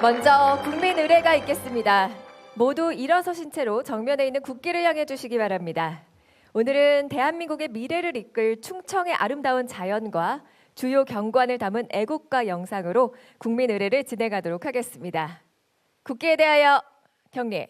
먼저 국민 의례가 있겠습니다. 모두 일어서신 채로 정면에 있는 국기를 향해 주시기 바랍니다. 오늘은 대한민국의 미래를 이끌 충청의 아름다운 자연과 주요 경관을 담은 애국가 영상으로 국민 의례를 진행하도록 하겠습니다. 국기에 대하여 경례.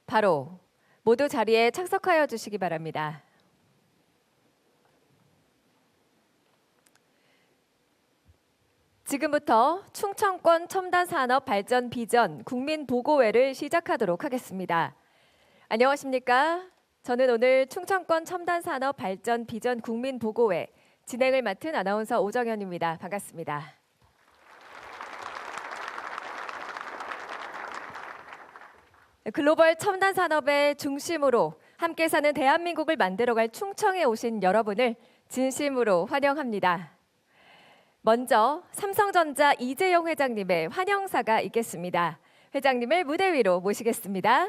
바로 모두 자리에 착석하여 주시기 바랍니다. 지금부터 충청권 첨단 산업 발전 비전 국민 보고회를 시작하도록 하겠습니다. 안녕하십니까? 저는 오늘 충청권 첨단 산업 발전 비전 국민 보고회 진행을 맡은 아나운서 오정현입니다. 반갑습니다. 글로벌 첨단 산업의 중심으로 함께 사는 대한민국을 만들어갈 충청에 오신 여러분을 진심으로 환영합니다. 먼저 삼성전자 이재용 회장님의 환영사가 있겠습니다. 회장님을 무대 위로 모시겠습니다.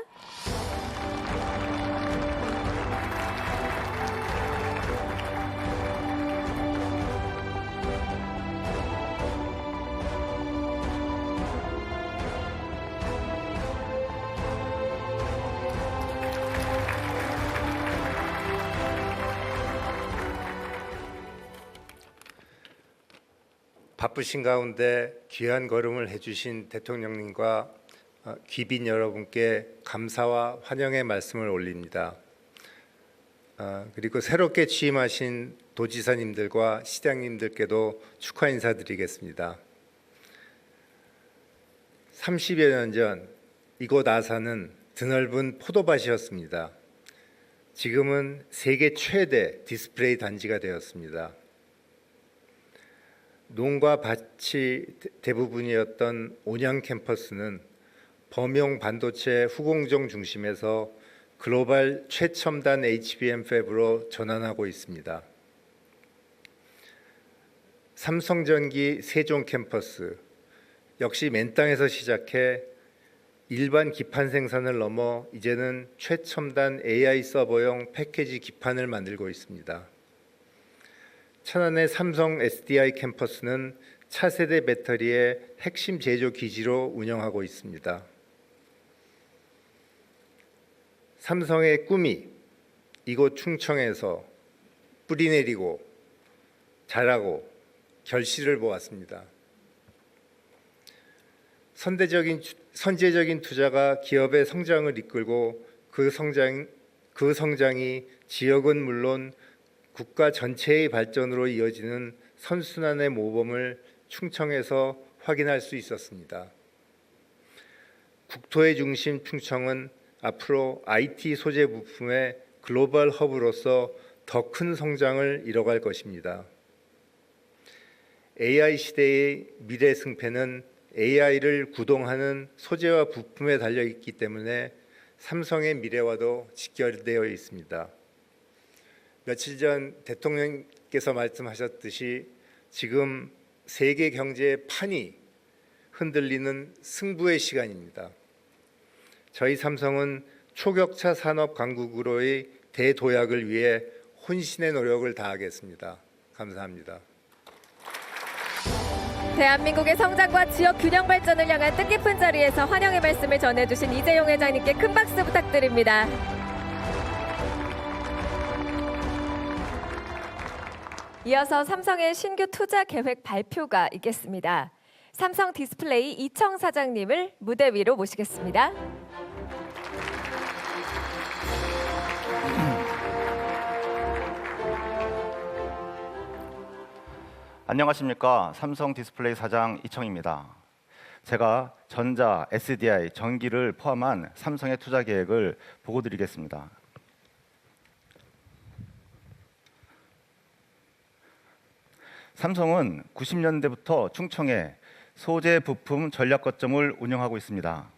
바쁘신 가운데 귀한 걸음을 해주신 대통령님과 귀빈 여러분께 감사와 환영의 말씀을 올립니다. 그리고 새롭게 취임하신 도지사님들과 시장님들께도 축하 인사드리겠습니다. 30여 년 전 이곳 아산은 드넓은 포도밭이었습니다. 지금은 세계 최대 디스플레이 단지가 되었습니다. 농과 밭이 대부분이었던 온양 캠퍼스는 범용 반도체 후공정 중심에서 글로벌 최첨단 HBM 팹으로 전환하고 있습니다. 삼성전기 세종 캠퍼스 역시 맨 땅에서 시작해 일반 기판 생산을 넘어 이제는 최첨단 AI 서버용 패키지 기판을 만들고 있습니다. 천안의 삼성 SDI 캠퍼스는 차세대 배터리의 핵심 제조 기지로 운영하고 있습니다. 삼성의 꿈이 이곳 충청에서 뿌리내리고 자라고 결실을 보았습니다. 선제적인 투자가 기업의 성장을 이끌고 그 성장이 지역은 물론 국가 전체의 발전으로 이어지는 선순환의 모범을 충청에서 확인할 수 있었습니다. 국토의 중심 충청은 앞으로 IT 소재 부품의 글로벌 허브로서 더 큰 성장을 이뤄갈 것입니다. AI 시대의 미래 승패는 AI를 구동하는 소재와 부품에 달려 있기 때문에 삼성의 미래와도 직결되어 있습니다. 며칠 전 대통령께서 말씀하셨듯이 지금 세계 경제의 판이 흔들리는 승부의 시간입니다. 저희 삼성은 초격차 산업 강국으로의 대도약을 위해 혼신의 노력을 다하겠습니다. 감사합니다. 대한민국의 성장과 지역 균형 발전을 향한 뜻깊은 자리에서 환영의 말씀을 전해주신 이재용 회장님께 큰 박수 부탁드립니다. 이어서 삼성의 신규 투자 계획 발표가 있겠습니다. 삼성 디스플레이 이청 사장님을 무대 위로 모시겠습니다. 안녕하십니까. 삼성 디스플레이 사장 이청입니다. 제가 전자, SDI, 전기를 포함한 삼성의 투자 계획을 보고 드리겠습니다. 삼성은 90년대부터 충청에 소재 부품 전략 거점을 운영하고 있습니다.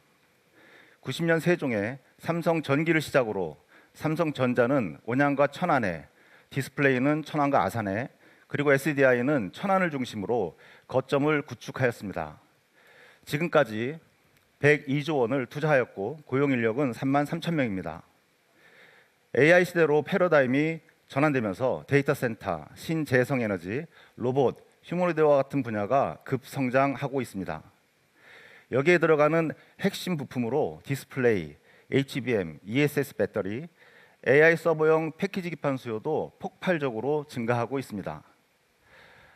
90년 세종에 삼성전기를 시작으로 삼성전자는 온양과 천안에, 디스플레이는 천안과 아산에, 그리고 SDI는 천안을 중심으로 거점을 구축하였습니다. 지금까지 102조 원을 투자하였고 고용 인력은 3만 3천 명입니다. AI 시대로 패러다임이 전환되면서 데이터 센터, 신재생에너지, 로봇, 휴머노이드와 같은 분야가 급성장하고 있습니다. 여기에 들어가는 핵심 부품으로 디스플레이, HBM, ESS 배터리, AI 서버용 패키지 기판 수요도 폭발적으로 증가하고 있습니다.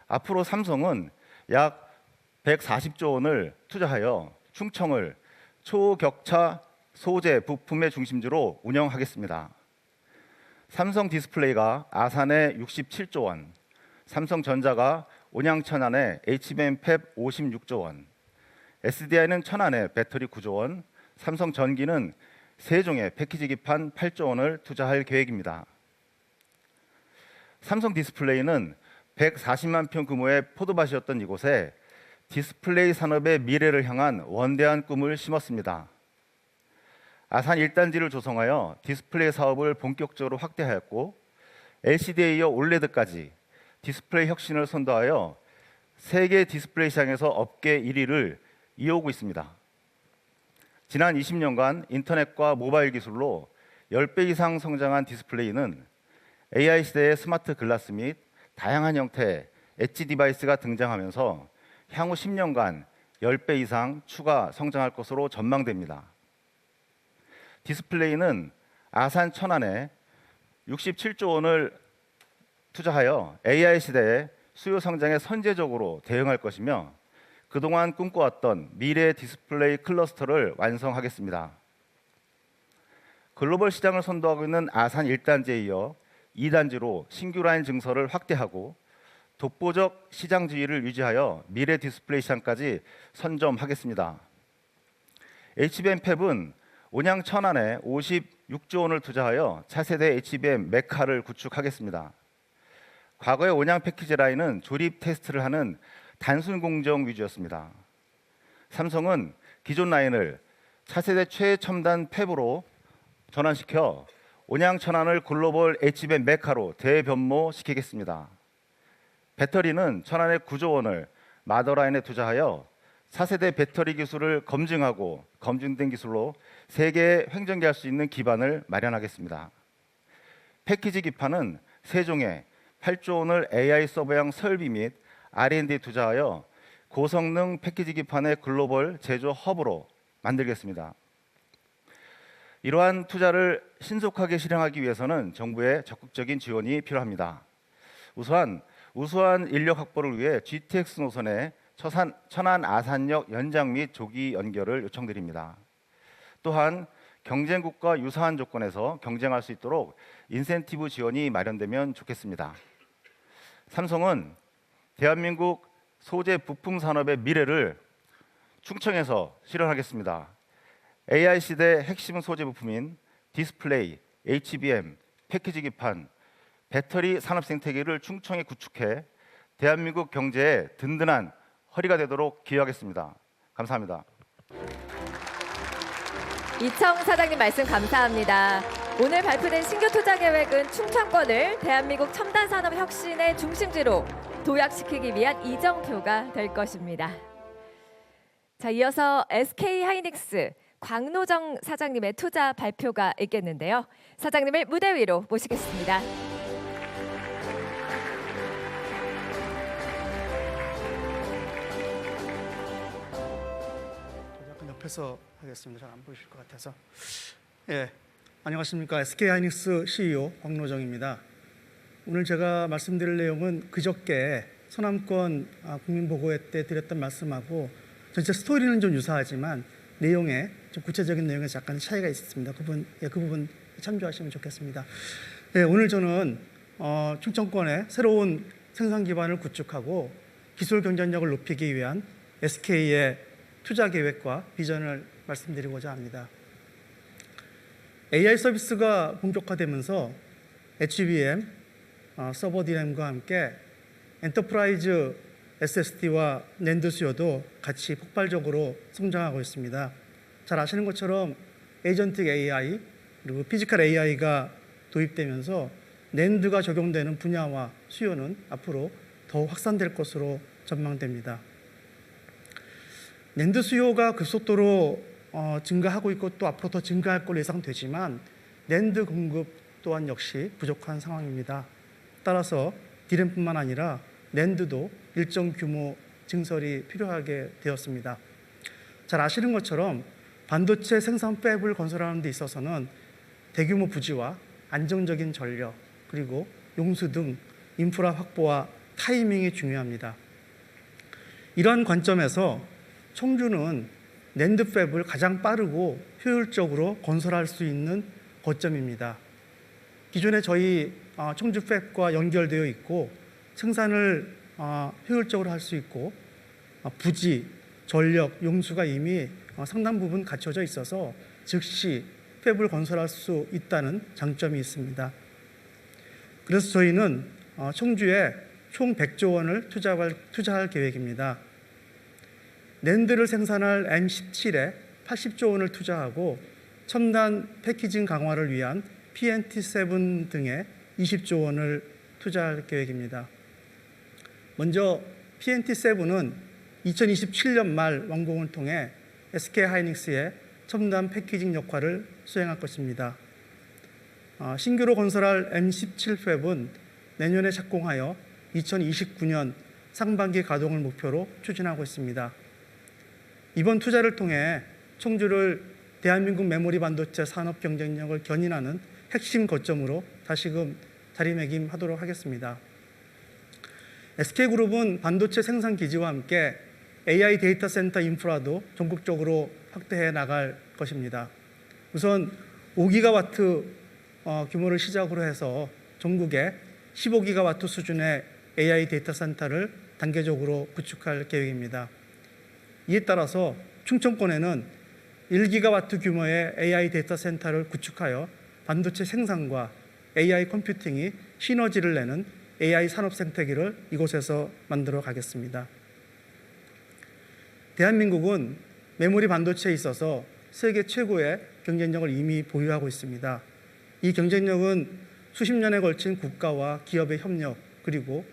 앞으로 삼성은 약 140조 원을 투자하여 충청을 초격차 소재 부품의 중심지로 운영하겠습니다. 삼성 디스플레이가 아산에 67조 원, 삼성전자가 온양 천안에 HBM 팹 56조 원, SDI는 천안에 배터리 9조 원, 삼성전기는 세종에 패키지 기판 8조 원을 투자할 계획입니다. 삼성 디스플레이는 140만 평 규모의 포도밭이었던 이곳에 디스플레이 산업의 미래를 향한 원대한 꿈을 심었습니다. 아산 1단지를 조성하여 디스플레이 사업을 본격적으로 확대하였고 LCD에 이어 올레드까지 디스플레이 혁신을 선도하여 세계 디스플레이 시장에서 업계 1위를 이어오고 있습니다. 지난 20년간 인터넷과 모바일 기술로 10배 이상 성장한 디스플레이는 AI 시대의 스마트 글라스 및 다양한 형태의 엣지 디바이스가 등장하면서 향후 10년간 10배 이상 추가 성장할 것으로 전망됩니다. 디스플레이는 아산 천안에 67조 원을 투자하여 AI 시대의 수요 성장에 선제적으로 대응할 것이며 그동안 꿈꿔왔던 미래 디스플레이 클러스터를 완성하겠습니다. 글로벌 시장을 선도하고 있는 아산 1단지에 이어 2단지로 신규 라인 증설을 확대하고 독보적 시장 지위를 유지하여 미래 디스플레이 시장까지 선점하겠습니다. HBM 팹은 온양 천안에 56조 원을 투자하여 차세대 HBM 메카를 구축하겠습니다. 과거의 온양 패키지 라인은 조립 테스트를 하는 단순 공정 위주였습니다. 삼성은 기존 라인을 차세대 최첨단 팹으로 전환시켜 온양 천안을 글로벌 HBM 메카로 대변모시키겠습니다. 배터리는 천안에 9조 원을 마더라인에 투자하여 차세대 배터리 기술을 검증하고 검증된 기술로 세계에 횡전케할 수 있는 기반을 마련하겠습니다. 패키지 기판은 세종에 8조 원을 AI 서버용 설비 및 R&D 투자하여 고성능 패키지 기판의 글로벌 제조 허브로 만들겠습니다. 이러한 투자를 신속하게 실행하기 위해서는 정부의 적극적인 지원이 필요합니다. 우선 우수한 인력 확보를 위해 GTX 노선의 천안 아산역 연장 및 조기 연결을 요청드립니다. 또한 경쟁국과 유사한 조건에서 경쟁할 수 있도록 인센티브 지원이 마련되면 좋겠습니다. 삼성은 대한민국 소재 부품 산업의 미래를 충청에서 실현하겠습니다. AI 시대 핵심 소재 부품인 디스플레이, HBM, 패키지 기판, 배터리 산업 생태계를 충청에 구축해 대한민국 경제의 든든한 허리가 되도록 기여하겠습니다. 감사합니다. 이청 사장님 말씀 감사합니다. 오늘 발표된 신규 투자 계획은 충청권을 대한민국 첨단 산업 혁신의 중심지로 도약시키기 위한 이정표가 될 것입니다. 자, 이어서 SK 하이닉스 광노정 사장님의 투자 발표가 있겠는데요. 사장님을 무대 위로 모시겠습니다. 약간 옆에서 하겠습니다. 잘 안 보이실 것 같아서. 예, 안녕하십니까. SK 하이닉스 CEO 광노정입니다. 오늘 제가 말씀드릴 내용은 그저께 소남권 국민보고회 때 드렸던 말씀하고 전체 스토리는 좀 유사하지만 내용에 좀 구체적인 내용에서 약간 차이가 있습니다. 그 부분 참조하시면 좋겠습니다. 네, 오늘 저는 충청권의 새로운 생산 기반을 구축하고 기술 경쟁력을 높이기 위한 SK의 투자 계획과 비전을 말씀드리고자 합니다. AI 서비스가 본격화되면서 HBM, 서버 DRAM과 함께 엔터프라이즈 SSD와 낸드 수요도 같이 폭발적으로 성장하고 있습니다. 잘 아시는 것처럼 에이전틱 AI 그리고 피지컬 AI가 도입되면서 낸드가 적용되는 분야와 수요는 앞으로 더욱 확산될 것으로 전망됩니다. 낸드 수요가 급속도로 증가하고 있고 또 앞으로 더 증가할 걸로 예상되지만 낸드 공급 또한 역시 부족한 상황입니다. 따라서 DRAM뿐만 아니라 낸드도 일정 규모 증설이 필요하게 되었습니다. 잘 아시는 것처럼 반도체 생산 팹을 건설하는 데 있어서는 대규모 부지와 안정적인 전력 그리고 용수 등 인프라 확보와 타이밍이 중요합니다. 이러한 관점에서 청주는 낸드 팹을 가장 빠르고 효율적으로 건설할 수 있는 거점입니다. 기존에 저희 청주 팹과 연결되어 있고 생산을 효율적으로 할 수 있고 부지, 전력, 용수가 이미 상당 부분 갖춰져 있어서 즉시 팹을 건설할 수 있다는 장점이 있습니다. 그래서 저희는 청주에 총 100조 원을 투자할 계획입니다. 낸드를 생산할 M17에 80조 원을 투자하고 첨단 패키징 강화를 위한 PNT7 등에 20조 원을 투자할 계획입니다. 먼저 PNT7은 2027년 말 완공을 통해 SK하이닉스의 첨단 패키징 역할을 수행할 것입니다. 신규로 건설할 M17 팹은 내년에 착공하여 2029년 상반기 가동을 목표로 추진하고 있습니다. 이번 투자를 통해 청주를 대한민국 메모리 반도체 산업 경쟁력을 견인하는 핵심 거점으로 다시금 자리매김하도록 하겠습니다. SK그룹은 반도체 생산 기지와 함께 AI 데이터 센터 인프라도 전국적으로 확대해 나갈 것입니다. 우선 5기가와트 규모를 시작으로 해서 전국에 15기가와트 수준의 AI 데이터 센터를 단계적으로 구축할 계획입니다. 이에 따라서 충청권에는 1기가와트 규모의 AI 데이터 센터를 구축하여 반도체 생산과 AI 컴퓨팅이 시너지를 내는 AI 산업 생태계를 이곳에서 만들어 가겠습니다. 대한민국은 메모리 반도체에 있어서 세계 최고의 경쟁력을 이미 보유하고 있습니다. 이 경쟁력은 수십 년에 걸친 국가와 기업의 협력 그리고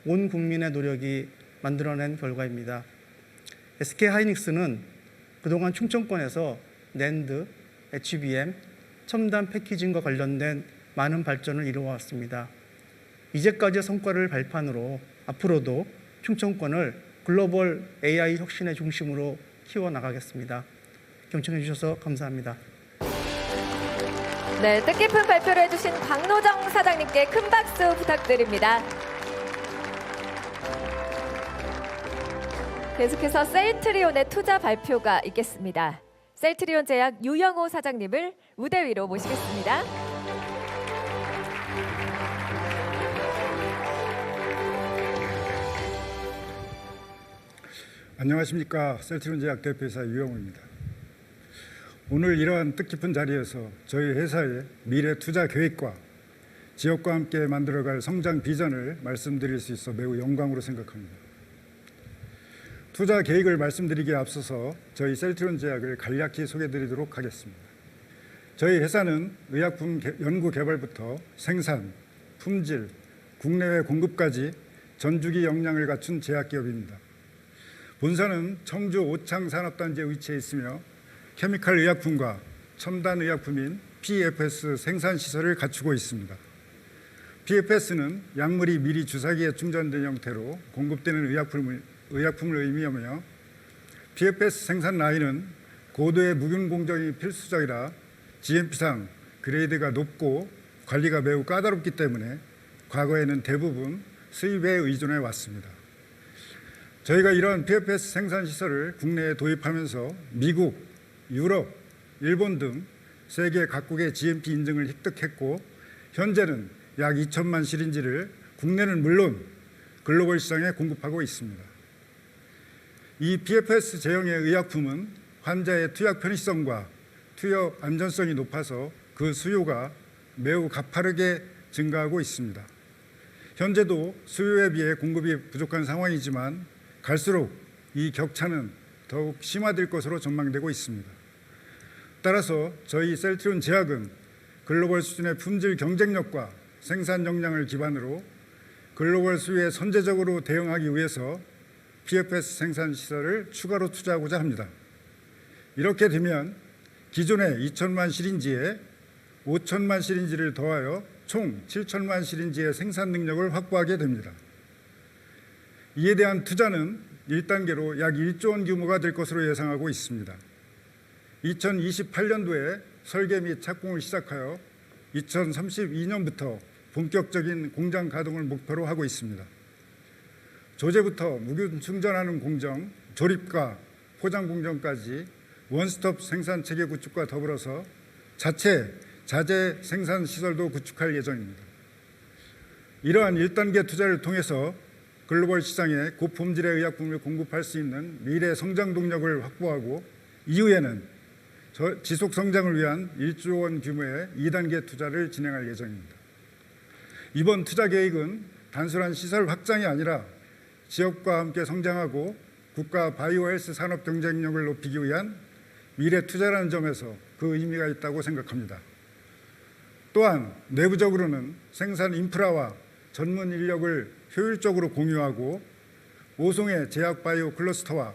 온 국민의 노력이 만들어낸 결과입니다. SK하이닉스는 그동안 충청권에서 낸드, HBM, 첨단 패키징과 관련된 많은 발전을 이루어왔습니다. 이제까지의 성과를 발판으로 앞으로도 충청권을 글로벌 AI 혁신의 중심으로 키워나가겠습니다. 경청해 주셔서 감사합니다. 네, 뜻깊은 발표를 해주신 광노정 사장님께 큰 박수 부탁드립니다. 계속해서 셀트리온의 투자 발표가 있겠습니다. 셀트리온 제약 유영호 사장님을 무대 위로 모시겠습니다. 안녕하십니까. 셀트리온 제약 대표이사 유영호입니다. 오늘 이러한 뜻깊은 자리에서 저희 회사의 미래 투자 계획과 지역과 함께 만들어갈 성장 비전을 말씀드릴 수 있어 매우 영광으로 생각합니다. 투자 계획을 말씀드리기에 앞서서 저희 셀트리온 제약을 간략히 소개드리도록 하겠습니다. 저희 회사는 의약품 연구 개발부터 생산, 품질, 국내외 공급까지 전주기 역량을 갖춘 제약기업입니다. 본사는 청주 오창 산업단지에 위치해 있으며 케미칼 의약품과 첨단 의약품인 PFS 생산 시설을 갖추고 있습니다. PFS는 약물이 미리 주사기에 충전된 형태로 공급되는 의약품을 의미하며 PFS 생산 라인은 고도의 무균 공정이 필수적이라 GMP상 그레이드가 높고 관리가 매우 까다롭기 때문에 과거에는 대부분 수입에 의존해 왔습니다. 저희가 이러한 PFS 생산 시설을 국내에 도입하면서 미국, 유럽, 일본 등 세계 각국의 GMP 인증을 획득했고 현재는 약 2천만 시린지를 국내는 물론 글로벌 시장에 공급하고 있습니다. 이 PFS 제형의 의약품은 환자의 투약 편의성과 투여 안전성이 높아서 그 수요가 매우 가파르게 증가하고 있습니다. 현재도 수요에 비해 공급이 부족한 상황이지만 갈수록 이 격차는 더욱 심화될 것으로 전망되고 있습니다. 따라서 저희 셀트리온 제약은 글로벌 수준의 품질 경쟁력과 생산 역량을 기반으로 글로벌 수요에 선제적으로 대응하기 위해서 PFS 생산 시설을 추가로 투자하고자 합니다. 이렇게 되면 기존의 2천만 시린지에 5천만 시린지를 더하여 총 7천만 시린지의 생산 능력을 확보하게 됩니다. 이에 대한 투자는 1단계로 약 1조 원 규모가 될 것으로 예상하고 있습니다. 2028년도에 설계 및 착공을 시작하여 2032년부터 본격적인 공장 가동을 목표로 하고 있습니다. 조제부터 무균 충전하는 공정, 조립과 포장 공정까지 원스톱 생산 체계 구축과 더불어서 자재 생산 시설도 구축할 예정입니다. 이러한 1단계 투자를 통해서 글로벌 시장에 고품질의 의약품을 공급할 수 있는 미래 성장 동력을 확보하고 이후에는 지속 성장을 위한 1조 원 규모의 2단계 투자를 진행할 예정입니다. 이번 투자 계획은 단순한 시설 확장이 아니라 지역과 함께 성장하고 국가 바이오 헬스 산업 경쟁력을 높이기 위한 미래 투자라는 점에서 그 의미가 있다고 생각합니다. 또한 내부적으로는 생산 인프라와 전문 인력을 효율적으로 공유하고 5송의 제약 바이오 클러스터와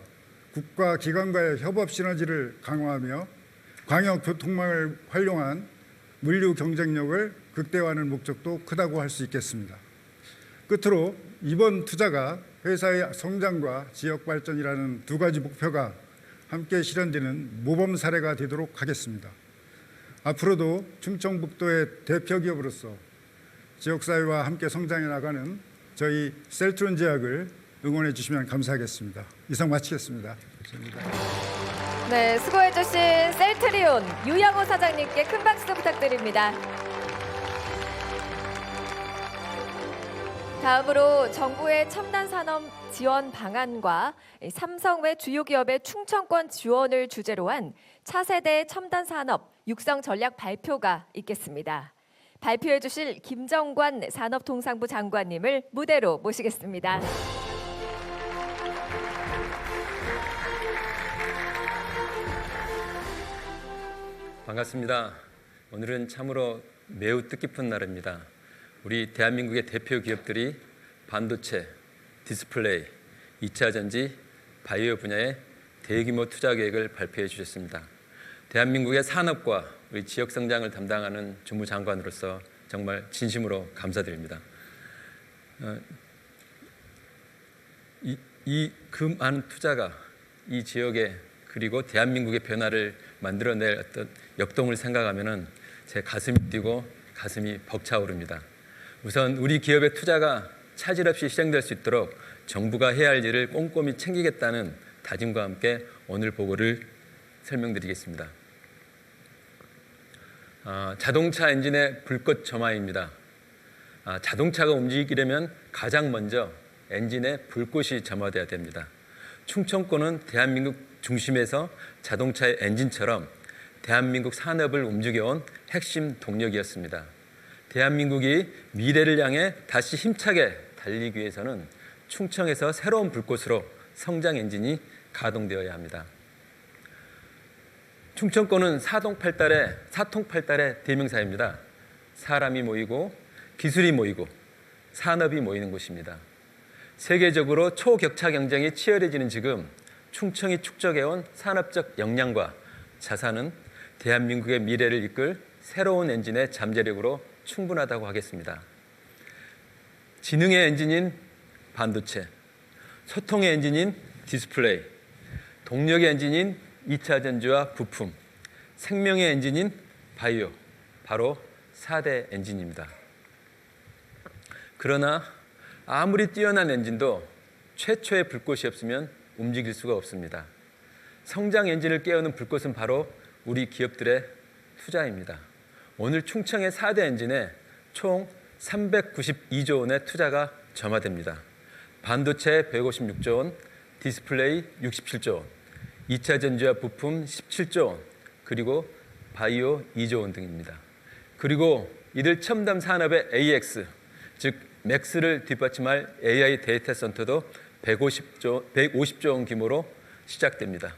국가 기관과의 협업 시너지를 강화하며 광역 교통망을 활용한 물류 경쟁력을 극대화하는 목적도 크다고 할 수 있겠습니다. 끝으로 이번 투자가 회사의 성장과 지역 발전이라는 두 가지 목표가 함께 실현되는 모범 사례가 되도록 하겠습니다. 앞으로도 충청북도의 대표 기업으로서 지역사회와 함께 성장해 나가는 저희 셀트리온 제약을 응원해 주시면 감사하겠습니다. 이상 마치겠습니다. 감사합니다. 네, 수고해주신 셀트리온 유양호 사장님께 큰 박수 부탁드립니다. 다음으로 정부의 첨단 산업 지원 방안과 삼성 외 주요 기업의 충청권 지원을 주제로 한 차세대 첨단 산업 육성 전략 발표가 있겠습니다. 발표해 주실 김정관 산업통상부 장관님을 무대로 모시겠습니다. 반갑습니다. 오늘은 참으로 매우 뜻깊은 날입니다. 우리 대한민국의 대표 기업들이 반도체, 디스플레이, 2차 전지, 바이오 분야의 대규모 투자 계획을 발표해 주셨습니다. 대한민국의 산업과 우리 지역 성장을 담당하는 주무장관으로서 정말 진심으로 감사드립니다. 그 많은 투자가 이 지역에 그리고 대한민국의 변화를 만들어낼 어떤 역동을 생각하면은 제 가슴이 뛰고 가슴이 벅차오릅니다. 우선 우리 기업의 투자가 차질 없이 실행될 수 있도록 정부가 해야 할 일을 꼼꼼히 챙기겠다는 다짐과 함께 오늘 보고를 설명드리겠습니다. 자동차 엔진의 불꽃 점화입니다. 자동차가 움직이려면 가장 먼저 엔진에 불꽃이 점화돼야 됩니다. 충청권은 대한민국 중심에서 자동차의 엔진처럼 대한민국 산업을 움직여온 핵심 동력이었습니다. 대한민국이 미래를 향해 다시 힘차게 달리기 위해서는 충청에서 새로운 불꽃으로 성장 엔진이 가동되어야 합니다. 충청권은 사통팔달의 대명사입니다. 사람이 모이고 기술이 모이고 산업이 모이는 곳입니다. 세계적으로 초격차 경쟁이 치열해지는 지금 충청이 축적해온 산업적 역량과 자산은 대한민국의 미래를 이끌 새로운 엔진의 잠재력으로 충분하다고 하겠습니다. 지능의 엔진인 반도체, 소통의 엔진인 디스플레이, 동력의 엔진인 2차 전지와 부품, 생명의 엔진인 바이오, 바로 4대 엔진입니다. 그러나 아무리 뛰어난 엔진도 최초의 불꽃이 없으면 움직일 수가 없습니다. 성장 엔진을 깨우는 불꽃은 바로 우리 기업들의 투자입니다. 오늘 충청의 4대 엔진에 총 392조 원의 투자가 점화됩니다. 반도체 156조 원, 디스플레이 67조 원, 2차 전지와 부품 17조 원, 그리고 바이오 2조 원 등입니다. 그리고 이들 첨단 산업의 AX, 즉 맥스를 뒷받침할 AI 데이터 센터도 150조 원 규모로 시작됩니다.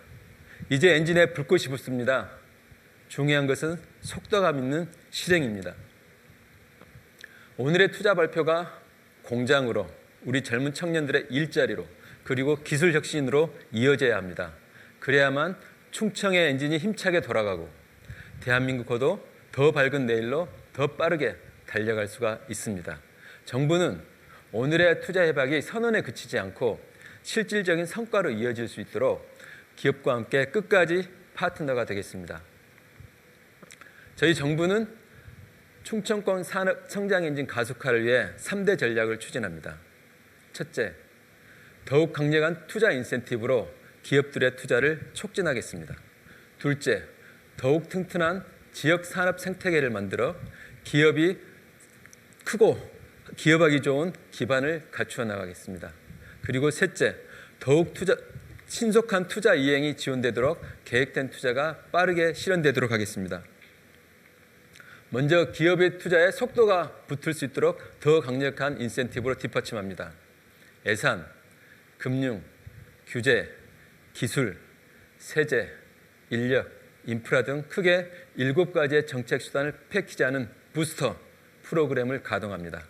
이제 엔진에 불꽃이 붙습니다. 중요한 것은 속도감 있는 실행입니다. 오늘의 투자 발표가 공장으로, 우리 젊은 청년들의 일자리로, 그리고 기술 혁신으로 이어져야 합니다. 그래야만 충청의 엔진이 힘차게 돌아가고 대한민국도 더 밝은 내일로 더 빠르게 달려갈 수가 있습니다. 정부는 오늘의 투자 협약이 선언에 그치지 않고 실질적인 성과로 이어질 수 있도록 기업과 함께 끝까지 파트너가 되겠습니다. 저희 정부는 충청권 산업 성장 엔진 가속화를 위해 3대 전략을 추진합니다. 첫째, 더욱 강력한 투자 인센티브로 기업들의 투자를 촉진하겠습니다. 둘째, 더욱 튼튼한 지역 산업 생태계를 만들어 기업이 크고 기업하기 좋은 기반을 갖추어 나가겠습니다. 그리고 셋째, 더욱 신속한 투자 이행이 지원되도록 계획된 투자가 빠르게 실현되도록 하겠습니다. 먼저 기업의 투자에 속도가 붙을 수 있도록 더 강력한 인센티브로 뒷받침합니다. 예산, 금융, 규제, 기술, 세제, 인력, 인프라 등 크게 7가지의 정책 수단을 패키지하는 부스터 프로그램을 가동합니다.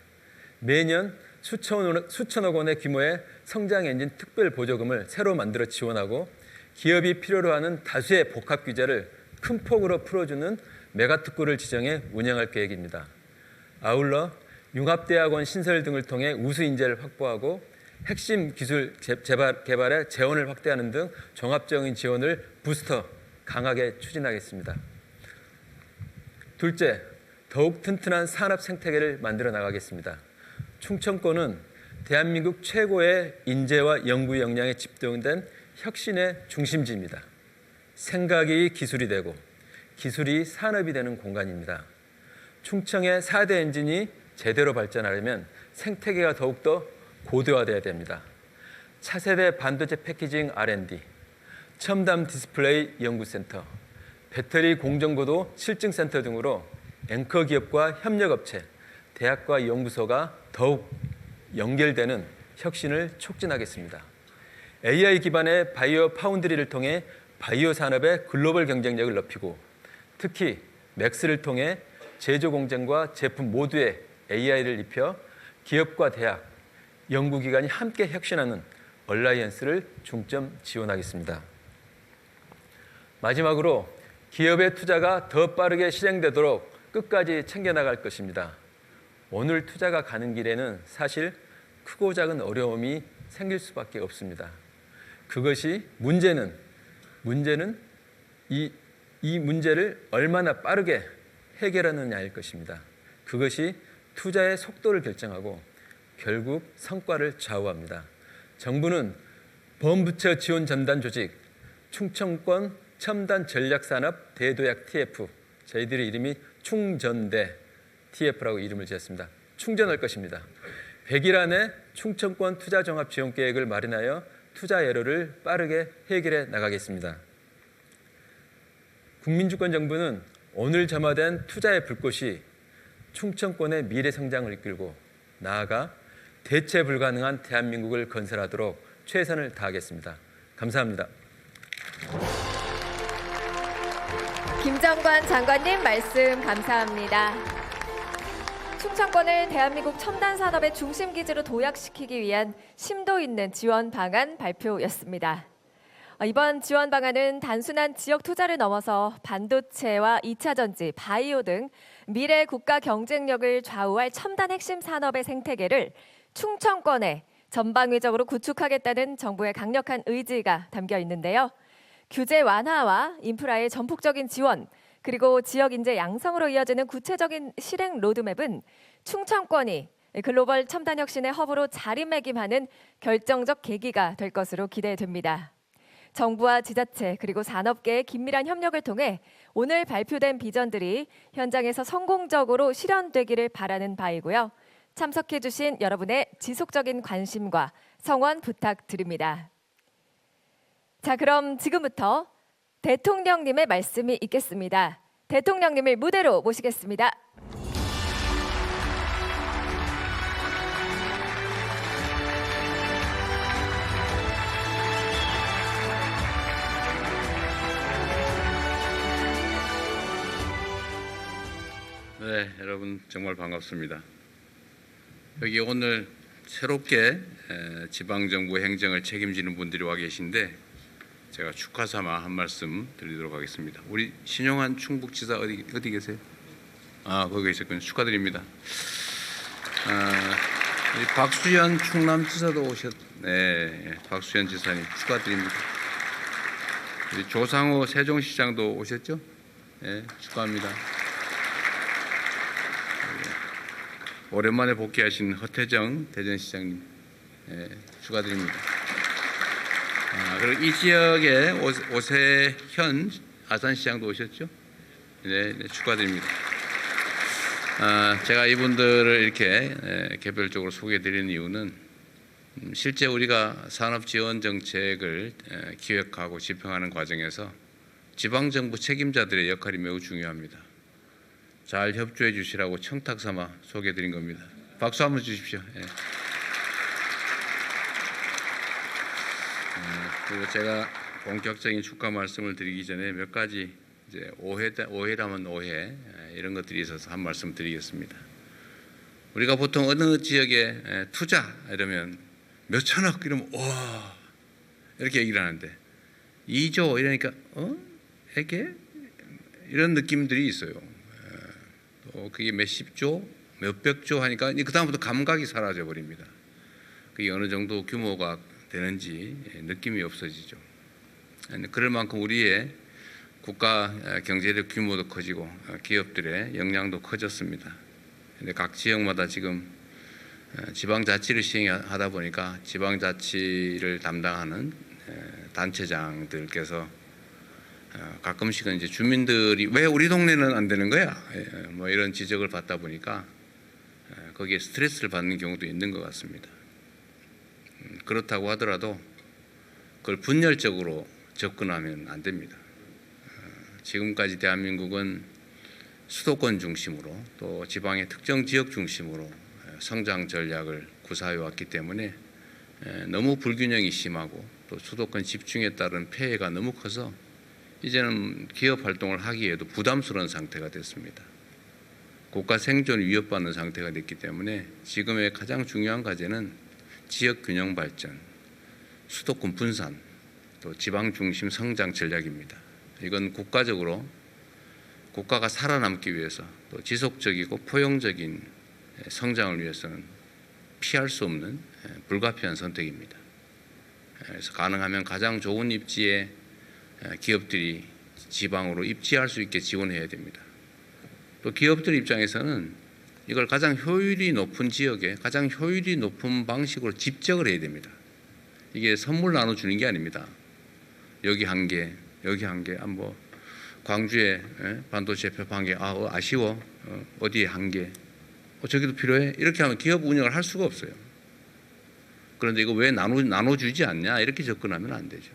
매년 수천억 원의 규모의 성장 엔진 특별 보조금을 새로 만들어 지원하고 기업이 필요로 하는 다수의 복합 규제를 큰 폭으로 풀어주는 메가특구를 지정해 운영할 계획입니다. 아울러 융합대학원 신설 등을 통해 우수 인재를 확보하고 핵심 기술 개발에 재원을 확대하는 등 종합적인 지원을 부스터 강하게 추진하겠습니다. 둘째, 더욱 튼튼한 산업 생태계를 만들어 나가겠습니다. 충청권은 대한민국 최고의 인재와 연구 역량에 집중된 혁신의 중심지입니다. 생각이 기술이 되고 기술이 산업이 되는 공간입니다. 충청의 4대 엔진이 제대로 발전하려면 생태계가 더욱더 고도화되어야 됩니다. 차세대 반도체 패키징 R&D, 첨단 디스플레이 연구센터, 배터리 공정고도 실증센터 등으로 앵커 기업과 협력업체, 대학과 연구소가 더욱 연결되는 혁신을 촉진하겠습니다. AI 기반의 바이오 파운드리를 통해 바이오 산업의 글로벌 경쟁력을 높이고 특히 맥스를 통해 제조 공정과 제품 모두에 AI를 입혀 기업과 대학, 연구기관이 함께 혁신하는 얼라이언스를 중점 지원하겠습니다. 마지막으로 기업의 투자가 더 빠르게 실행되도록 끝까지 챙겨나갈 것입니다. 오늘 투자가 가는 길에는 사실 크고 작은 어려움이 생길 수밖에 없습니다. 그것이 문제는 이 문제를 얼마나 빠르게 해결하느냐일 것입니다. 그것이 투자의 속도를 결정하고 결국 성과를 좌우합니다. 정부는 범부처 지원 전담 조직, 충청권 첨단 전략산업 대도약 TF, 저희들의 이름이 충전대 TF라고 이름을 지었습니다. 충전할 것입니다. 100일 안에 충청권 투자종합지원계획을 마련하여 투자 여로를 빠르게 해결해 나가겠습니다. 국민주권정부는 오늘 점화된 투자의 불꽃이 충청권의 미래 성장을 이끌고 나아가 대체 불가능한 대한민국을 건설하도록 최선을 다하겠습니다. 감사합니다. 김정관 장관님 말씀 감사합니다. 충청권을 대한민국 첨단 산업의 중심 기지로 도약시키기 위한 심도 있는 지원 방안 발표였습니다. 이번 지원 방안은 단순한 지역 투자를 넘어서 반도체와 2차 전지, 바이오 등 미래 국가 경쟁력을 좌우할 첨단 핵심 산업의 생태계를 충청권에 전방위적으로 구축하겠다는 정부의 강력한 의지가 담겨 있는데요. 규제 완화와 인프라의 전폭적인 지원, 그리고 지역 인재 양성으로 이어지는 구체적인 실행 로드맵은 충청권이 글로벌 첨단 혁신의 허브로 자리매김하는 결정적 계기가 될 것으로 기대됩니다. 정부와 지자체 그리고 산업계의 긴밀한 협력을 통해 오늘 발표된 비전들이 현장에서 성공적으로 실현되기를 바라는 바이고요. 참석해주신 여러분의 지속적인 관심과 성원 부탁드립니다. 자, 그럼 지금부터 대통령님의 말씀이 있겠습니다. 대통령님을 무대로 모시겠습니다. 네, 여러분 정말 반갑습니다. 여기 오늘 새롭게 지방정부 행정을 책임지는 분들이 와 계신데 제가 축하 삼아 한 말씀 드리도록 하겠습니다. 우리 신용환 충북지사 어디 계세요? 거기 계셨군요. 축하드립니다. 우리 박수현 충남지사도 네, 박수현 지사님 축하드립니다. 우리 조상호 세종시장도 오셨죠? 네, 축하합니다. 오랜만에 복귀하신 허태정 대전시장님 축하드립니다. 그리고 이 지역에 오세현 아산시장도 오셨죠? 네, 축하드립니다. 제가 이분들을 이렇게 개별적으로 소개해드리는 이유는 실제 우리가 산업지원정책을 기획하고 집행하는 과정에서 지방정부 책임자들의 역할이 매우 중요합니다. 잘 협조해 주시라고 청탁 삼아 소개해 드린 겁니다. 박수 한번 주십시오. 예. 그리고 제가 본격적인 축하 말씀을 드리기 전에 몇 가지 이제 오해라면 오해 이런 것들이 있어서 한 말씀 드리겠습니다. 우리가 보통 어느 지역에 투자 이러면 몇 천억 이러면 와 이렇게 얘기를 하는데 2조 이러니까 이게 이런 느낌들이 있어요. 그게 몇십조, 몇백조 하니까 그 다음부터 감각이 사라져 버립니다. 그게 어느 정도 규모가 되는지 느낌이 없어지죠. 그럴 만큼 우리의 국가 경제력 규모도 커지고 기업들의 역량도 커졌습니다. 근데 각 지역마다 지금 지방자치를 시행하다 보니까 지방자치를 담당하는 단체장들께서 가끔씩은 이제 주민들이 왜 우리 동네는 안 되는 거야? 뭐 이런 지적을 받다 보니까 거기에 스트레스를 받는 경우도 있는 것 같습니다. 그렇다고 하더라도 그걸 분열적으로 접근하면 안 됩니다. 지금까지 대한민국은 수도권 중심으로 또 지방의 특정 지역 중심으로 성장 전략을 구사해 왔기 때문에 너무 불균형이 심하고 또 수도권 집중에 따른 폐해가 너무 커서 이제는 기업 활동을 하기에도 부담스러운 상태가 됐습니다. 국가 생존이 위협받는 상태가 됐기 때문에 지금의 가장 중요한 과제는 지역 균형 발전, 수도권 분산, 또 지방 중심 성장 전략입니다. 이건 국가적으로 국가가 살아남기 위해서 또 지속적이고 포용적인 성장을 위해서는 피할 수 없는 불가피한 선택입니다. 그래서 가능하면 가장 좋은 입지에 기업들이 지방으로 입지할 수 있게 지원해야 됩니다. 또 기업들 입장에서는 이걸 가장 효율이 높은 지역에 가장 효율이 높은 방식으로 집적을 해야 됩니다. 이게 선물 나눠주는 게 아닙니다. 여기 한 개, 여기 한 개, 뭐 광주에 반도체 팹 한 개, 아쉬워, 어디에 한 개, 저기도 필요해. 이렇게 하면 기업 운영을 할 수가 없어요. 그런데 이거 왜 나눠주지 않냐 이렇게 접근하면 안 되죠.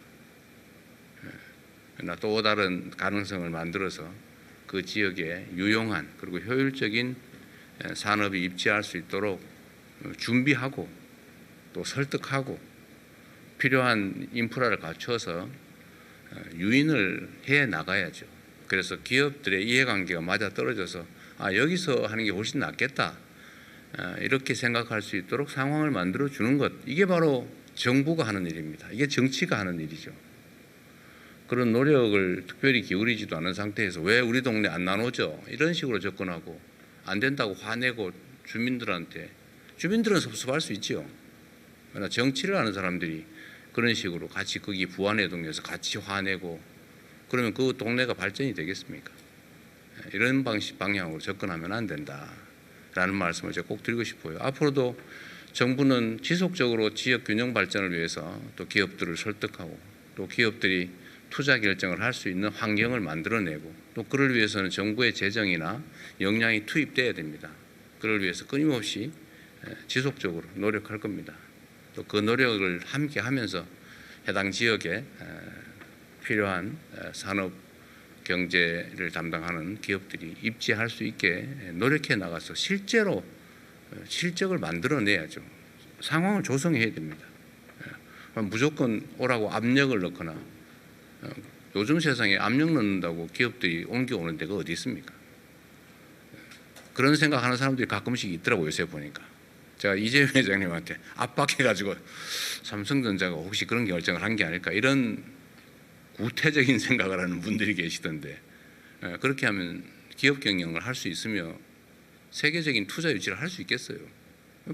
또 다른 가능성을 만들어서 그 지역에 유용한 그리고 효율적인 산업이 입지할 수 있도록 준비하고 또 설득하고 필요한 인프라를 갖춰서 유인을 해 나가야죠. 그래서 기업들의 이해관계가 맞아 떨어져서 여기서 하는 게 훨씬 낫겠다 이렇게 생각할 수 있도록 상황을 만들어 주는 것, 이게 바로 정부가 하는 일입니다. 이게 정치가 하는 일이죠. 그런 노력을 특별히 기울이지도 않은 상태에서 왜 우리 동네 안 나눠져? 이런 식으로 접근하고 안 된다고 화내고 주민들은 섭섭할 수 있지요. 그러나 정치를 하는 사람들이 그런 식으로 같이 거기 부안해동에서 같이 화내고 그러면 그 동네가 발전이 되겠습니까? 이런 방향으로 접근하면 안 된다라는 말씀을 제가 꼭 드리고 싶어요. 앞으로도 정부는 지속적으로 지역 균형 발전을 위해서 또 기업들을 설득하고 또 기업들이 투자 결정을 할 수 있는 환경을 만들어내고 또 그를 위해서는 정부의 재정이나 역량이 투입돼야 됩니다. 그를 위해서 끊임없이 지속적으로 노력할 겁니다. 또 그 노력을 함께 하면서 해당 지역에 필요한 산업 경제를 담당하는 기업들이 입지할 수 있게 노력해 나가서 실제로 실적을 만들어내야죠. 상황을 조성해야 됩니다. 무조건 오라고 압력을 넣거나 요즘 세상에 압력 넣는다고 기업들이 옮겨오는 데가 어디 있습니까? 그런 생각하는 사람들이 가끔씩 있더라고요. 요새 보니까. 제가 이재용 회장님한테 압박해가지고 삼성전자가 혹시 그런 결정을 한 게 아닐까 이런 구태적인 생각을 하는 분들이 계시던데 그렇게 하면 기업 경영을 할 수 있으며 세계적인 투자 유치를 할 수 있겠어요?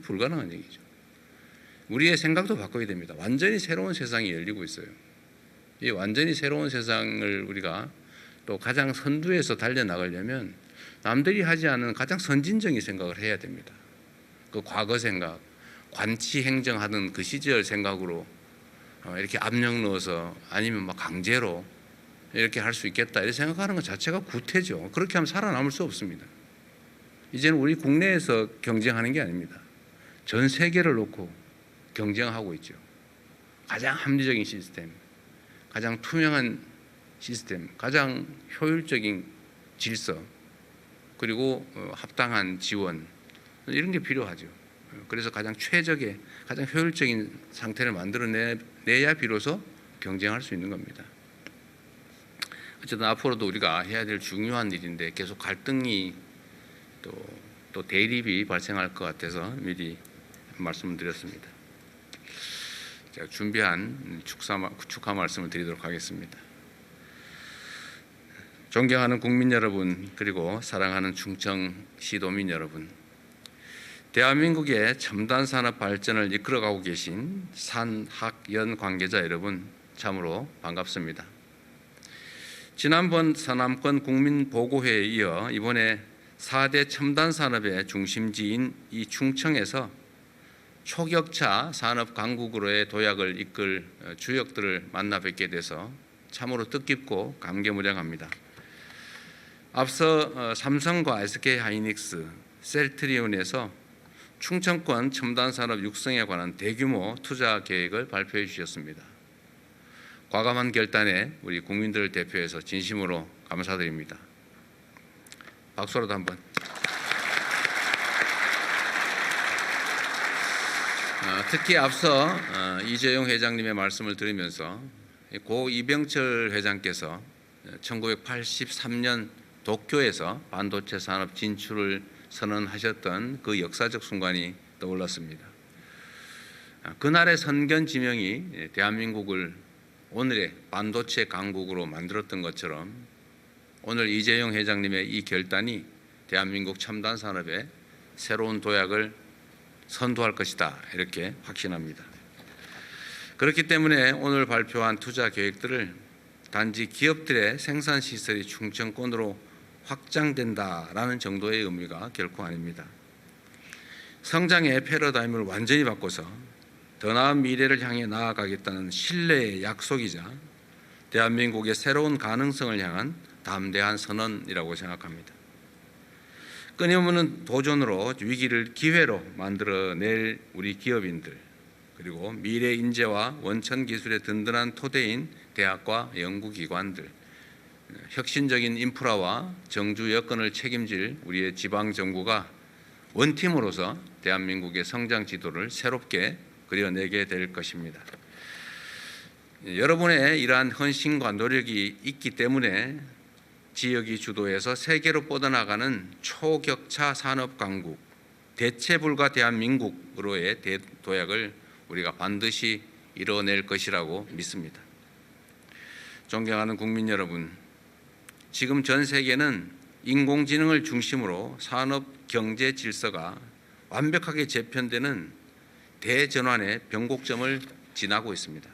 불가능한 얘기죠. 우리의 생각도 바꿔야 됩니다. 완전히 새로운 세상이 열리고 있어요. 이 완전히 새로운 세상을 우리가 또 가장 선두에서 달려나가려면 남들이 하지 않은 가장 선진적인 생각을 해야 됩니다. 그 과거 생각, 관치 행정하던 그 시절 생각으로 이렇게 압력 넣어서 아니면 막 강제로 이렇게 할 수 있겠다 이렇게 생각하는 것 자체가 구태죠. 그렇게 하면 살아남을 수 없습니다. 이제는 우리 국내에서 경쟁하는 게 아닙니다. 전 세계를 놓고 경쟁하고 있죠. 가장 합리적인 시스템, 가장 투명한 시스템, 가장 효율적인 질서, 그리고 합당한 지원 이런 게 필요하죠. 그래서 가장 최적의, 가장 효율적인 상태를 만들어내야 비로소 경쟁할 수 있는 겁니다. 어쨌든 앞으로도 우리가 해야 될 중요한 일인데 계속 갈등이 또 대립이 발생할 것 같아서 미리 말씀을 드렸습니다. 제가 준비한 축하 말씀을 드리도록 하겠습니다. 존경하는 국민 여러분, 그리고 사랑하는 충청 시도민 여러분, 대한민국의 첨단 산업 발전을 이끌어가고 계신 산학연 관계자 여러분, 참으로 반갑습니다. 지난번 서남권 국민보고회에 이어 이번에 4대 첨단 산업의 중심지인 이 충청에서 초격차 산업 강국으로의 도약을 이끌 주역들을 만나 뵙게 돼서 참으로 뜻깊고 감개무량합니다. 앞서 삼성과 SK하이닉스, 셀트리온에서 충청권 첨단산업 육성에 관한 대규모 투자 계획을 발표해 주셨습니다. 과감한 결단에 우리 국민들을 대표해서 진심으로 감사드립니다. 박수라도 한번. 특히 앞서 이재용 회장님의 말씀을 들으면서 고 이병철 회장께서 1983년 도쿄에서 반도체 산업 진출을 선언하셨던 그 역사적 순간이 떠올랐습니다. 그날의 선견 지명이 대한민국을 오늘의 반도체 강국으로 만들었던 것처럼 오늘 이재용 회장님의 이 결단이 대한민국 첨단 산업의 새로운 도약을 선도할 것이다, 이렇게 확신합니다. 그렇기 때문에 오늘 발표한 투자 계획들을 단지 기업들의 생산 시설이 충청권으로 확장된다라는 정도의 의미가 결코 아닙니다. 성장의 패러다임을 완전히 바꿔서 더 나은 미래를 향해 나아가겠다는 신뢰의 약속이자 대한민국의 새로운 가능성을 향한 담대한 선언이라고 생각합니다. 끊임없는 도전으로 위기를 기회로 만들어낼 우리 기업인들, 그리고 미래 인재와 원천 기술의 든든한 토대인 대학과 연구기관들, 혁신적인 인프라와 정주 여건을 책임질 우리의 지방 정부가 원팀으로서 대한민국의 성장 지도를 새롭게 그려내게 될 것입니다. 여러분의 이러한 헌신과 노력이 있기 때문에 지역이 주도해서 세계로 뻗어나가는 초격차 산업 강국, 대체 불가 대한민국으로의 도약을 우리가 반드시 이뤄낼 것이라고 믿습니다. 존경하는 국민 여러분, 지금 전 세계는 인공지능을 중심으로 산업 경제 질서가 완벽하게 재편되는 대전환의 변곡점을 지나고 있습니다.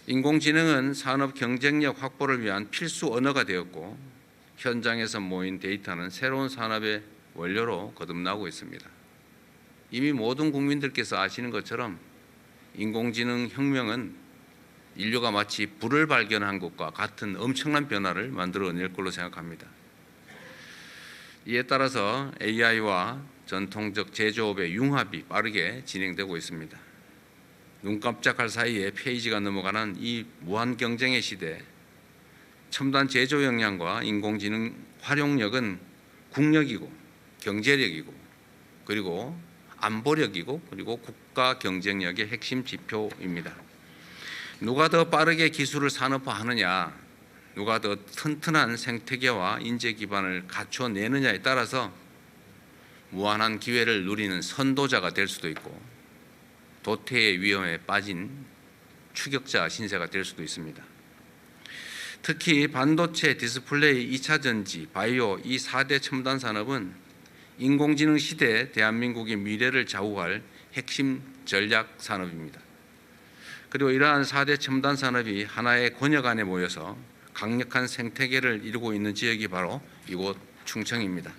인공지능은 산업 경쟁력 확보를 위한 필수 언어가 되었고, 현장에서 모인 데이터는 새로운 산업의 원료로 거듭나고 있습니다. 이미 모든 국민들께서 아시는 것처럼 인공지능 혁명은 인류가 마치 불을 발견한 것과 같은 엄청난 변화를 만들어낼 걸로 생각합니다. 이에 따라서 AI와 전통적 제조업의 융합이 빠르게 진행되고 있습니다. 눈 깜짝할 사이에 페이지가 넘어가는 이 무한 경쟁의 시대, 첨단 제조 역량과 인공지능 활용력은 국력이고 경제력이고 그리고 안보력이고 그리고 국가 경쟁력의 핵심 지표입니다. 누가 더 빠르게 기술을 산업화하느냐, 누가 더 튼튼한 생태계와 인재 기반을 갖춰내느냐에 따라서 무한한 기회를 누리는 선도자가 될 수도 있고 도태의 위험에 빠진 추격자 신세가 될 수도 있습니다. 특히 반도체, 디스플레이, 2차 전지, 바이오 이 4대 첨단 산업은 인공지능 시대 대한민국의 미래를 좌우할 핵심 전략 산업입니다. 그리고 이러한 4대 첨단 산업이 하나의 권역 안에 모여서 강력한 생태계를 이루고 있는 지역이 바로 이곳 충청입니다.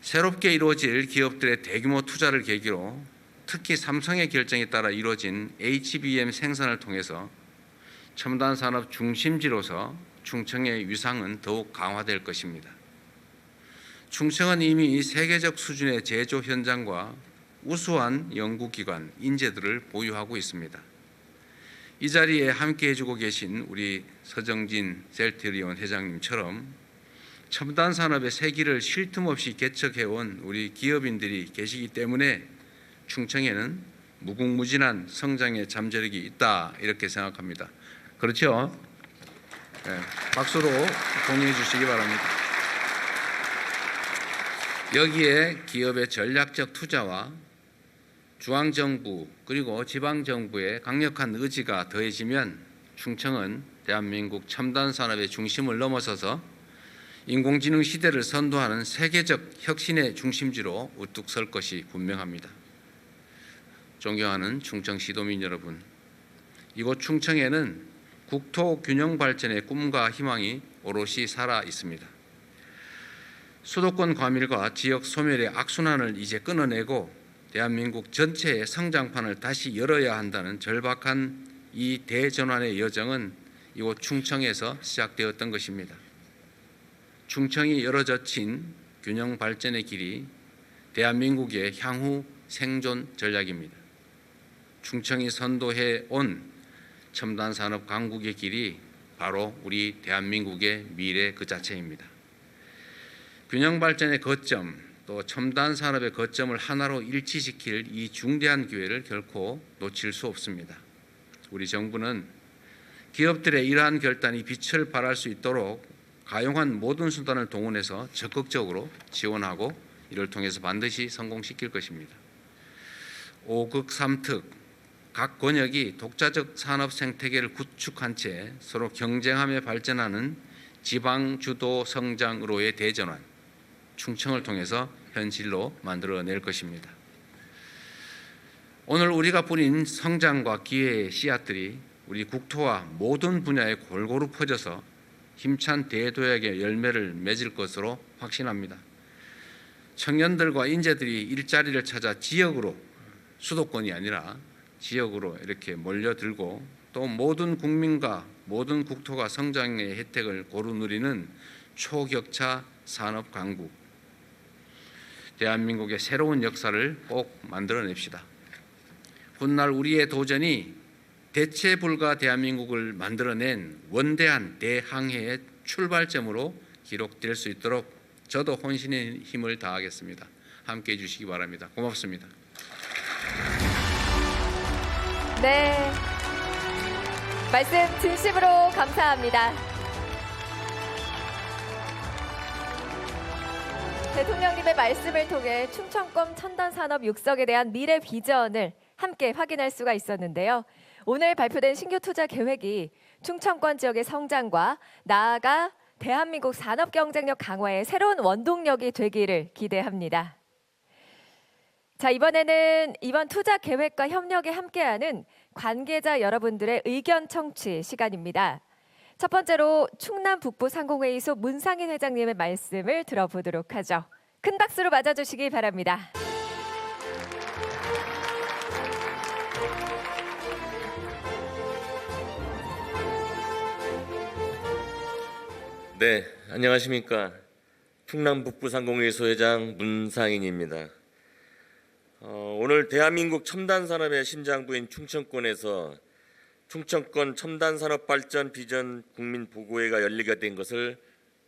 새롭게 이루어질 기업들의 대규모 투자를 계기로 특히 삼성의 결정에 따라 이루어진 HBM 생산을 통해서 첨단 산업 중심지로서 충청의 위상은 더욱 강화될 것입니다. 충청은 이미 세계적 수준의 제조 현장과 우수한 연구기관, 인재들을 보유하고 있습니다. 이 자리에 함께 해주고 계신 우리 서정진 셀트리온 회장님처럼 첨단 산업의 세기를 쉴 틈 없이 개척해온 우리 기업인들이 계시기 때문에 충청에는 무궁무진한 성장의 잠재력이 있다 이렇게 생각합니다. 그렇죠? 네, 박수로 동의해 주시기 바랍니다. 여기에 기업의 전략적 투자와 중앙정부 그리고 지방정부의 강력한 의지가 더해지면 충청은 대한민국 첨단 산업의 중심을 넘어서서 인공지능 시대를 선도하는 세계적 혁신의 중심지로 우뚝 설 것이 분명합니다. 존경하는 충청 시도민 여러분, 이곳 충청에는 국토 균형 발전의 꿈과 희망이 오롯이 살아 있습니다. 수도권 과밀과 지역 소멸의 악순환을 이제 끊어내고 대한민국 전체의 성장판을 다시 열어야 한다는 절박한 이 대전환의 여정은 이곳 충청에서 시작되었던 것입니다. 충청이 열어젖힌 균형 발전의 길이 대한민국의 향후 생존 전략입니다. 충청이 선도해 온 첨단 산업 강국의 길이 바로 우리 대한민국의 미래 그 자체입니다. 균형 발전의 거점 또 첨단 산업의 거점을 하나로 일치시킬 이 중대한 기회를 결코 놓칠 수 없습니다. 우리 정부는 기업들의 이러한 결단이 빛을 발할 수 있도록 가용한 모든 수단을 동원해서 적극적으로 지원하고 이를 통해서 반드시 성공시킬 것입니다. 5극 3특 각 권역이 독자적 산업 생태계를 구축한 채 서로 경쟁하며 발전하는 지방 주도 성장으로의 대전환, 충청을 통해서 현실로 만들어낼 것입니다. 오늘 우리가 뿌린 성장과 기회의 씨앗들이 우리 국토와 모든 분야에 골고루 퍼져서 힘찬 대도약의 열매를 맺을 것으로 확신합니다. 청년들과 인재들이 일자리를 찾아 지역으로, 수도권이 아니라 지역으로 이렇게 몰려들고 또 모든 국민과 모든 국토가 성장의 혜택을 고루 누리는 초격차 산업 강국, 대한민국의 새로운 역사를 꼭 만들어냅시다. 훗날 우리의 도전이 대체 불가 대한민국을 만들어낸 원대한 대항해의 출발점으로 기록될 수 있도록 저도 혼신의 힘을 다하겠습니다. 함께해 주시기 바랍니다. 고맙습니다. 네, 말씀 진심으로 감사합니다. 대통령님의 말씀을 통해 충청권 첨단산업 육성에 대한 미래 비전을 함께 확인할 수가 있었는데요. 오늘 발표된 신규 투자 계획이 충청권 지역의 성장과 나아가 대한민국 산업 경쟁력 강화의 새로운 원동력이 되기를 기대합니다. 자, 이번에는 이번 투자 계획과 협력에 함께하는 관계자 여러분들의 의견 청취 시간입니다. 첫 번째로 충남 북부 상공회의소 문상인 회장님의 말씀을 들어보도록 하죠. 큰 박수로 맞아주시기 바랍니다. 네, 안녕하십니까. 충남 북부상공회의소 회장 문상인입니다. 오늘 대한민국 첨단산업의 심장부인 충청권에서 충청권 첨단산업 발전 비전 국민 보고회가 열리게 된 것을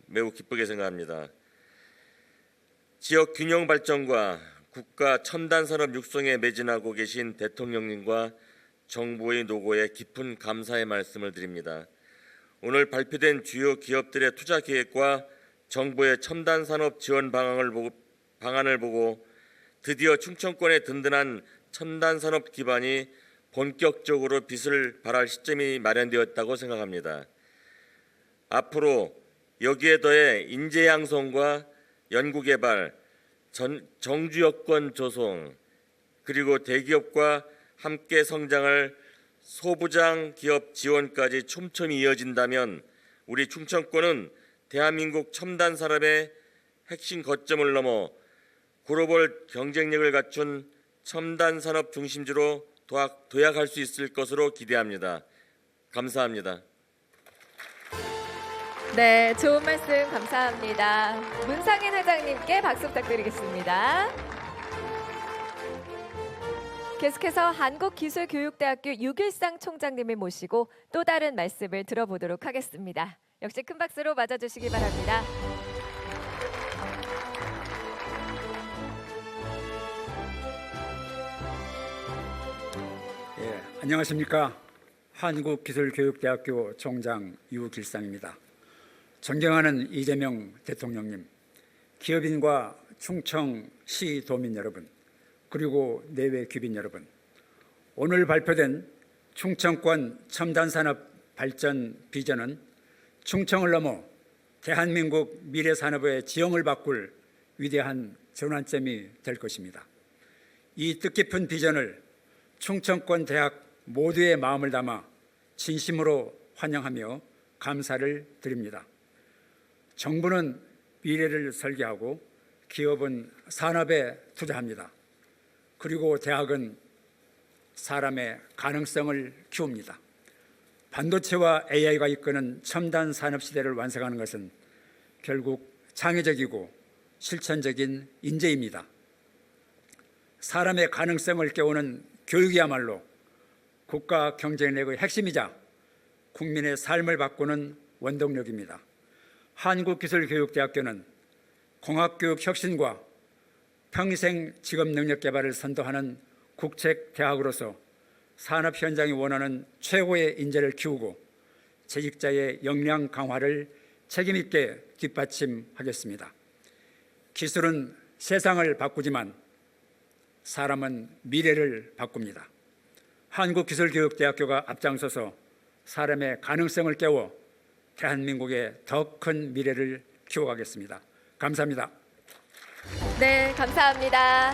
매우 기쁘게 생각합니다. 지역 균형 발전과 국가 첨단산업 육성에 매진하고 계신 대통령님과 정부의 노고에 깊은 감사의 말씀을 드립니다. 오늘 발표된 주요 기업들의 투자 계획과 정부의 첨단산업 지원 방안을 보고 드디어 충청권의 든든한 첨단산업 기반이 본격적으로 빛을 발할 시점이 마련되었다고 생각합니다. 앞으로 여기에 더해 인재 양성과 연구개발, 정주 여건 조성, 그리고 대기업과 함께 성장할 소부장 기업 지원까지 촘촘히 이어진다면 우리 충청권은 대한민국 첨단 산업의 핵심 거점을 넘어 글로벌 경쟁력을 갖춘 첨단 산업 중심지로 도약할 수 있을 것으로 기대합니다. 감사합니다. 네, 좋은 말씀 감사합니다. 문상인 회장님께 박수 부탁드리겠습니다. 계속해서 한국기술교육대학교 유길상 총장님을 모시고 또 다른 말씀을 들어보도록 하겠습니다. 역시 큰 박수로 맞아주시기 바랍니다. 예, 안녕하십니까. 한국기술교육대학교 총장 유길상입니다. 존경하는 이재명 대통령님, 기업인과 충청시 도민 여러분, 그리고 내외 귀빈 여러분, 오늘 발표된 충청권 첨단산업 발전 비전은 충청을 넘어 대한민국 미래산업의 지형을 바꿀 위대한 전환점이 될 것입니다. 이 뜻깊은 비전을 충청권 대학 모두의 마음을 담아 진심으로 환영하며 감사를 드립니다. 정부는 미래를 설계하고 기업은 산업에 투자합니다. 그리고 대학은 사람의 가능성을 키웁니다. 반도체와 AI가 이끄는 첨단 산업 시대를 완성하는 것은 결국 창의적이고 실천적인 인재입니다. 사람의 가능성을 깨우는 교육이야말로 국가 경쟁력의 핵심이자 국민의 삶을 바꾸는 원동력입니다. 한국기술교육대학교는 공학교육 혁신과 평생 직업 능력 개발을 선도하는 국책 대학으로서 산업 현장이 원하는 최고의 인재를 키우고 재직자의 역량 강화를 책임 있게 뒷받침하겠습니다. 기술은 세상을 바꾸지만 사람은 미래를 바꿉니다. 한국기술교육대학교가 앞장서서 사람의 가능성을 깨워 대한민국의 더 큰 미래를 키워가겠습니다. 감사합니다. 네, 감사합니다.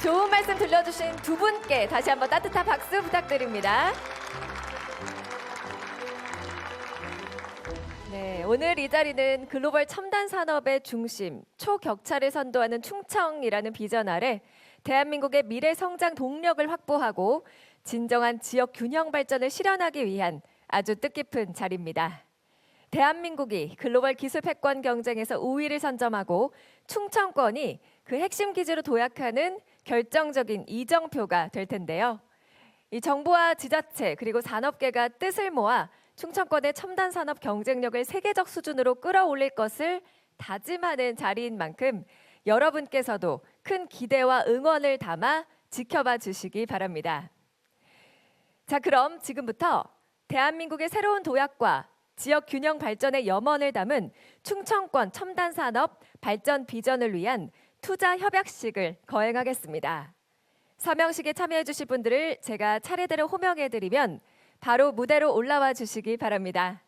좋은 말씀 들려주신 두 분께 다시 한번 따뜻한 박수 부탁드립니다. 네, 오늘 이 자리는 글로벌 첨단 산업의 중심, 초격차를 선도하는 충청이라는 비전 아래 대한민국의 미래 성장 동력을 확보하고 진정한 지역 균형 발전을 실현하기 위한 아주 뜻깊은 자리입니다. 대한민국이 글로벌 기술 패권 경쟁에서 우위를 선점하고 충청권이 그 핵심 기지로 도약하는 결정적인 이정표가 될 텐데요. 이 정부와 지자체 그리고 산업계가 뜻을 모아 충청권의 첨단 산업 경쟁력을 세계적 수준으로 끌어올릴 것을 다짐하는 자리인 만큼 여러분께서도 큰 기대와 응원을 담아 지켜봐 주시기 바랍니다. 자, 그럼 지금부터 대한민국의 새로운 도약과 지역 균형 발전의 염원을 담은 충청권 첨단 산업 발전 비전을 위한 투자 협약식을 거행하겠습니다. 서명식에 참여해 주실 분들을 제가 차례대로 호명해 드리면 바로 무대로 올라와 주시기 바랍니다.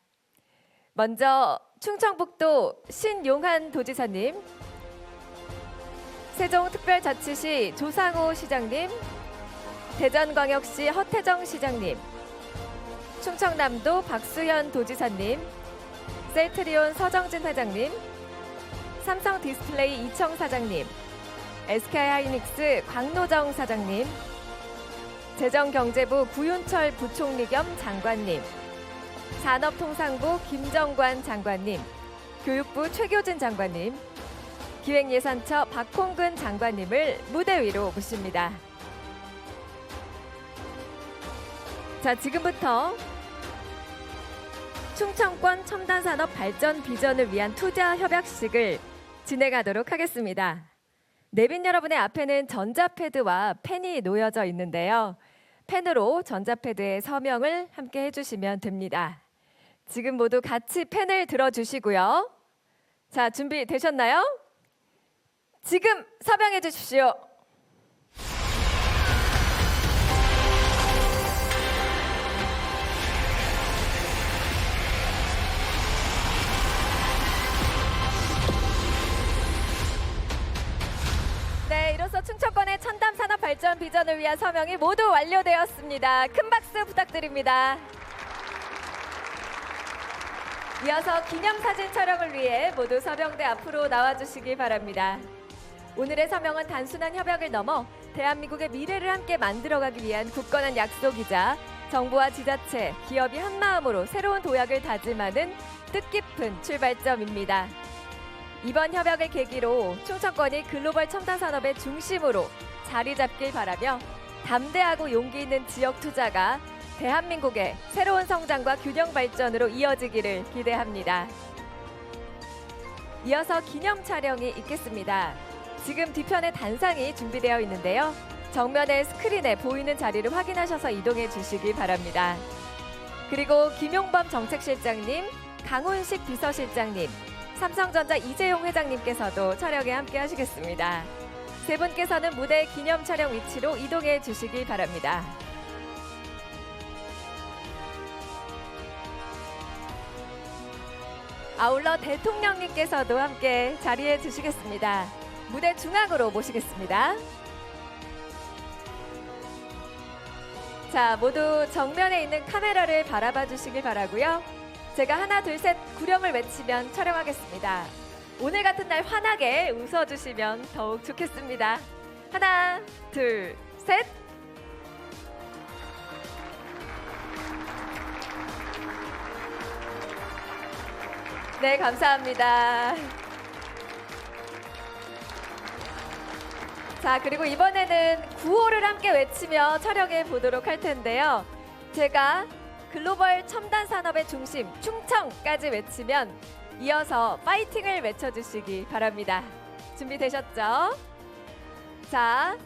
먼저 충청북도 신용한 도지사님, 세종특별자치시 조상호 시장님, 대전광역시 허태정 시장님, 충청남도 박수현 도지사님, 셀트리온 서정진 회장님, 삼성 디스플레이 이청 사장님, SK하이닉스 광노정 사장님, 재정경제부 구윤철 부총리 겸 장관님, 산업통상부 김정관 장관님, 교육부 최교진 장관님, 기획예산처 박홍근 장관님을 무대 위로 모십니다. 자, 지금부터 충청권 첨단산업 발전 비전을 위한 투자 협약식을 진행하도록 하겠습니다. 내빈 여러분의 앞에는 전자패드와 펜이 놓여져 있는데요. 펜으로 전자패드에 서명을 함께 해주시면 됩니다. 지금 모두 같이 펜을 들어주시고요. 자, 준비되셨나요? 지금 서명해 주십시오. 네, 이로써 충청권의 첨단 산업 발전 비전을 위한 서명이 모두 완료되었습니다. 큰 박수 부탁드립니다. 이어서 기념사진 촬영을 위해 모두 서명대 앞으로 나와주시기 바랍니다. 오늘의 서명은 단순한 협약을 넘어 대한민국의 미래를 함께 만들어가기 위한 굳건한 약속이자 정부와 지자체, 기업이 한마음으로 새로운 도약을 다짐하는 뜻깊은 출발점입니다. 이번 협약을 계기로 충청권이 글로벌 첨단 산업의 중심으로 자리 잡길 바라며 담대하고 용기 있는 지역 투자가 대한민국의 새로운 성장과 균형 발전으로 이어지기를 기대합니다. 이어서 기념 촬영이 있겠습니다. 지금 뒤편에 단상이 준비되어 있는데요. 정면의 스크린에 보이는 자리를 확인하셔서 이동해 주시기 바랍니다. 그리고 김용범 정책실장님, 강훈식 비서실장님, 삼성전자 이재용 회장님께서도 촬영에 함께 하시겠습니다. 세 분께서는 무대 기념 촬영 위치로 이동해 주시기 바랍니다. 아울러 대통령님께서도 함께 자리해 주시겠습니다. 무대 중앙으로 모시겠습니다. 자, 모두 정면에 있는 카메라를 바라봐 주시길 바라고요. 제가 하나, 둘, 셋 구령을 외치면 촬영하겠습니다. 오늘 같은 날 환하게 웃어주시면 더욱 좋겠습니다. 하나, 둘, 셋. 네, 감사합니다. 자, 그리고 이번에는 구호를 함께 외치며 촬영해 보도록 할 텐데요. 제가 글로벌 첨단 산업의 중심 충청까지 외치면 이어서 파이팅을 외쳐주시기 바랍니다. 준비되셨죠? 자,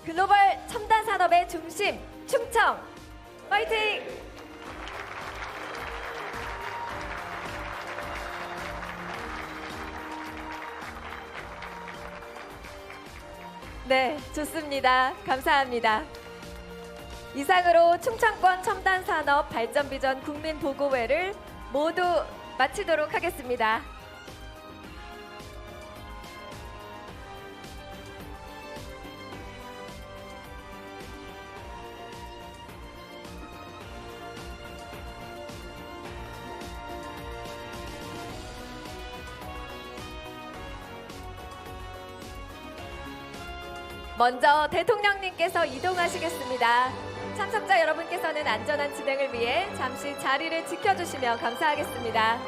글로벌 첨단 산업의 중심 충청 파이팅! 네, 좋습니다. 감사합니다. 이상으로 충청권 첨단산업 발전비전 국민보고회를 모두 마치도록 하겠습니다. 먼저 대통령님께서 이동하시겠습니다. 참석자 여러분께서는 안전한 진행을 위해 잠시 자리를 지켜주시면 감사하겠습니다.